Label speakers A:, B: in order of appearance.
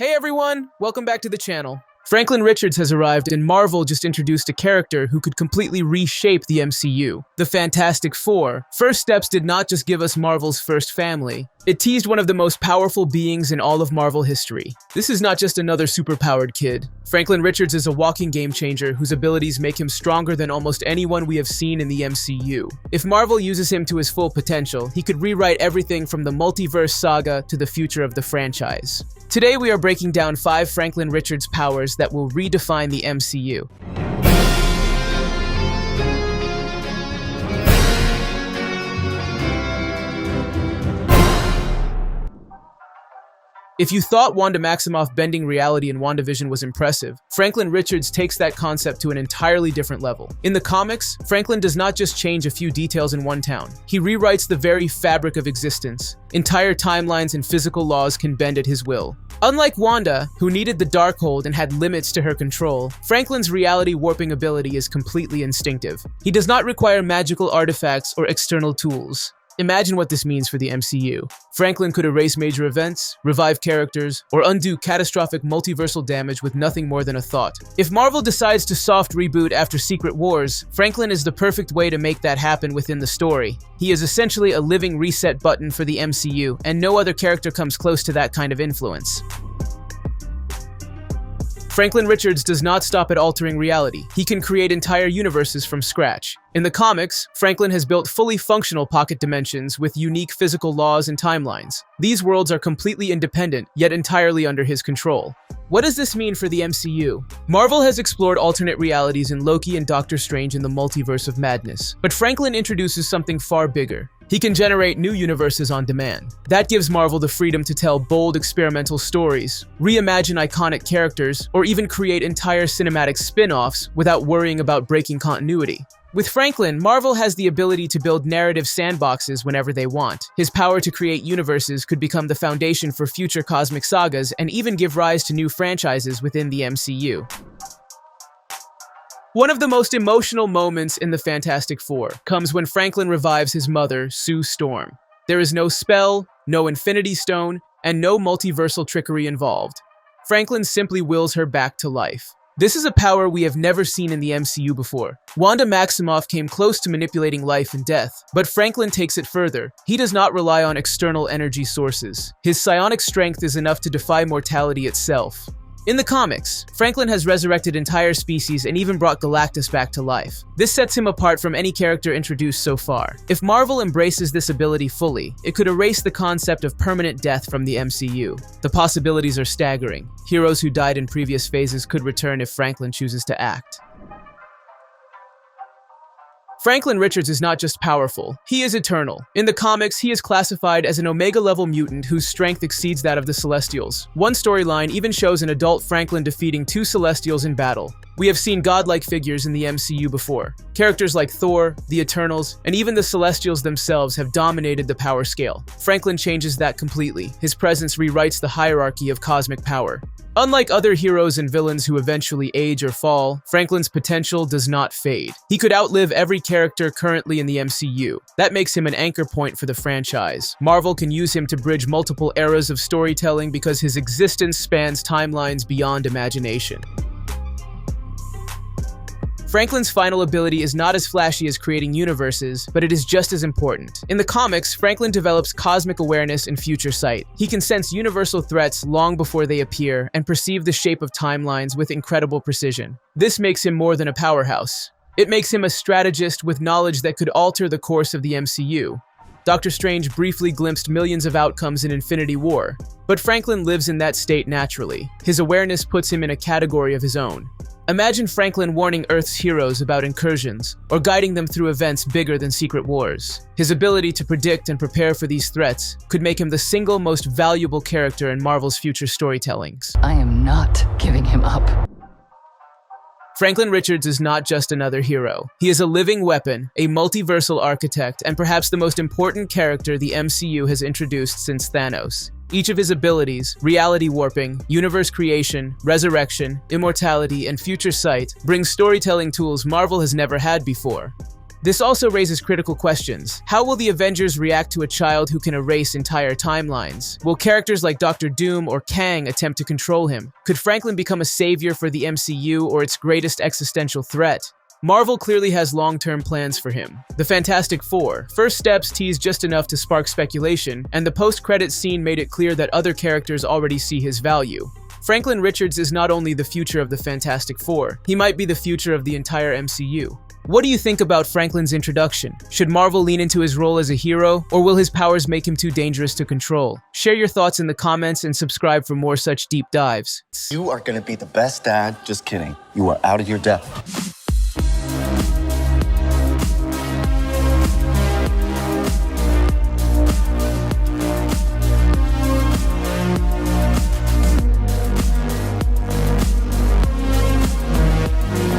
A: Hey everyone, welcome back to the channel. Franklin Richards has arrived and Marvel just introduced a character who could completely reshape the MCU. The Fantastic Four. First Steps did not just give us Marvel's first family. It teased one of the most powerful beings in all of Marvel history. This is not just another superpowered kid. Franklin Richards is a walking game changer whose abilities make him stronger than almost anyone we have seen in the MCU. If Marvel uses him to his full potential, he could rewrite everything from the Multiverse Saga to the future of the franchise. Today we are breaking down 5 Franklin Richards powers that will redefine the MCU. If you thought Wanda Maximoff bending reality in WandaVision was impressive, Franklin Richards takes that concept to an entirely different level. In the comics, Franklin does not just change a few details in one town. He rewrites the very fabric of existence. Entire timelines and physical laws can bend at his will. Unlike Wanda, who needed the Darkhold and had limits to her control, Franklin's reality warping ability is completely instinctive. He does not require magical artifacts or external tools. Imagine what this means for the MCU. Franklin could erase major events, revive characters, or undo catastrophic multiversal damage with nothing more than a thought. If Marvel decides to soft reboot after Secret Wars, Franklin is the perfect way to make that happen within the story. He is essentially a living reset button for the MCU, and no other character comes close to that kind of influence. Franklin Richards does not stop at altering reality. He can create entire universes from scratch. In the comics, Franklin has built fully functional pocket dimensions with unique physical laws and timelines. These worlds are completely independent, yet entirely under his control. What does this mean for the MCU? Marvel has explored alternate realities in Loki and Doctor Strange in the Multiverse of Madness, but Franklin introduces something far bigger. He can generate new universes on demand. That gives Marvel the freedom to tell bold experimental stories, reimagine iconic characters, or even create entire cinematic spin-offs without worrying about breaking continuity. With Franklin, Marvel has the ability to build narrative sandboxes whenever they want. His power to create universes could become the foundation for future cosmic sagas and even give rise to new franchises within the MCU. One of the most emotional moments in the Fantastic Four comes when Franklin revives his mother, Sue Storm. There is no spell, no Infinity Stone, and no multiversal trickery involved. Franklin simply wills her back to life. This is a power we have never seen in the MCU before. Wanda Maximoff came close to manipulating life and death, but Franklin takes it further. He does not rely on external energy sources. His psionic strength is enough to defy mortality itself. In the comics, Franklin has resurrected entire species and even brought Galactus back to life. This sets him apart from any character introduced so far. If Marvel embraces this ability fully, it could erase the concept of permanent death from the MCU. The possibilities are staggering. Heroes who died in previous phases could return if Franklin chooses to act. Franklin Richards is not just powerful, he is eternal. In the comics, he is classified as an Omega-level mutant whose strength exceeds that of the Celestials. One storyline even shows an adult Franklin defeating 2 Celestials in battle. We have seen godlike figures in the MCU before. Characters like Thor, the Eternals, and even the Celestials themselves have dominated the power scale. Franklin changes that completely. His presence rewrites the hierarchy of cosmic power. Unlike other heroes and villains who eventually age or fall, Franklin's potential does not fade. He could outlive every character currently in the MCU. That makes him an anchor point for the franchise. Marvel can use him to bridge multiple eras of storytelling because his existence spans timelines beyond imagination. Franklin's final ability is not as flashy as creating universes, but it is just as important. In the comics, Franklin develops cosmic awareness and future sight. He can sense universal threats long before they appear and perceive the shape of timelines with incredible precision. This makes him more than a powerhouse. It makes him a strategist with knowledge that could alter the course of the MCU. Doctor Strange briefly glimpsed millions of outcomes in Infinity War, but Franklin lives in that state naturally. His awareness puts him in a category of his own. Imagine Franklin warning Earth's heroes about incursions, or guiding them through events bigger than Secret Wars. His ability to predict and prepare for these threats could make him the single most valuable character in Marvel's future storytellings.
B: I am not giving him up.
A: Franklin Richards is not just another hero. He is a living weapon, a multiversal architect, and perhaps the most important character the MCU has introduced since Thanos. Each of his abilities, reality warping, universe creation, resurrection, immortality, and future sight, brings storytelling tools Marvel has never had before. This also raises critical questions. How will the Avengers react to a child who can erase entire timelines? Will characters like Doctor Doom or Kang attempt to control him? Could Franklin become a savior for the MCU or its greatest existential threat? Marvel clearly has long-term plans for him. The Fantastic Four. First steps teased just enough to spark speculation, and the post-credits scene made it clear that other characters already see his value. Franklin Richards is not only the future of the Fantastic Four, he might be the future of the entire MCU. What do you think about Franklin's introduction? Should Marvel lean into his role as a hero, or will his powers make him too dangerous to control? Share your thoughts in the comments and subscribe for more such deep dives.
C: You are gonna be the best dad. Just kidding. You are out of your depth.